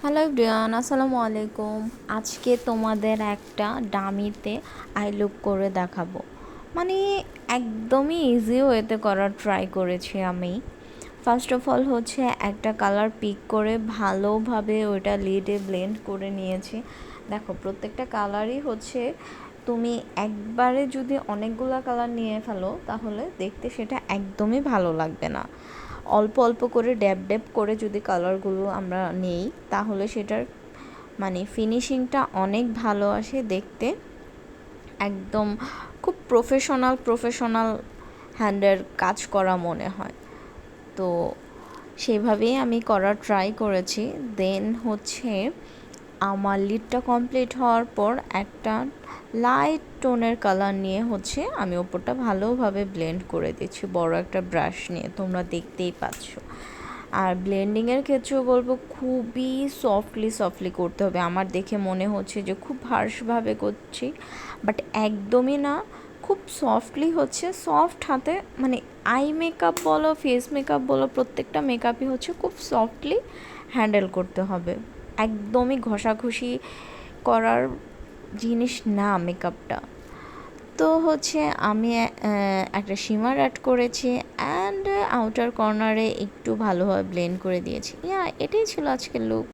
Hello everyone, আসসালামু আলাইকুম। আজকে তোমাদের একটা ডামিতে আই লুক করে দেখাবো। মানে একদমই ইজি ওয়েতে করার ট্রাই করেছি আমি। ফার্স্ট অফ অল হচ্ছে একটা কালার পিক করে ভালোভাবে ওইটা লিডে ব্লেন্ড করে নিয়েছি। দেখো, প্রত্যেকটা কালারই হচ্ছে তুমি একবারে যদি অনেকগুলো কালার নিয়ে ফেলো তাহলে দেখতে সেটা একদমই ভালো লাগবে না। অল্প অল্প করে ড্যাব ড্যাব করে যদি কালারগুলো আমরা নেই তাহলে সেটার মানে ফিনিশিংটা অনেক ভালো আসে দেখতে। একদম খুব প্রফেশনাল হ্যান্ডের কাজ করা মনে হয়। তো সেভাবেই আমি করার ট্রাই করেছি। দেন হচ্ছে আমার লিডটা কমপ্লিট হওয়ার পর একটা লাইট টোনের কালার নিয়ে হচ্ছে আমি ওপরটা ভালোভাবে ব্লেন্ড করে দিচ্ছি বড় একটা ব্রাশ নিয়ে, তোমরা দেখতেই পাচ্ছ। আর ব্লেন্ডিংয়ের ক্ষেত্রেও বলবো খুবই সফটলি করতে হবে। আমার দেখে মনে হচ্ছে যে খুব হার্শভাবে করছি, বাট একদমই না, খুব সফটলি হচ্ছে। সফট হাতে মানে আই মেকআপ বলো, ফেস মেকআপ বলো, প্রত্যেকটা মেকআপই হচ্ছে খুব সফটলি হ্যান্ডেল করতে হবে। একদমই ঘষাঘষি করার জিনিস না মেকআপটা। তো হচ্ছে আমি একটা শিমার অ্যাড করেছি অ্যান্ড আউটার কর্নারে একটু ভালোভাবে ব্লেন্ড করে দিয়েছি। এটাই ছিল আজকের লুক।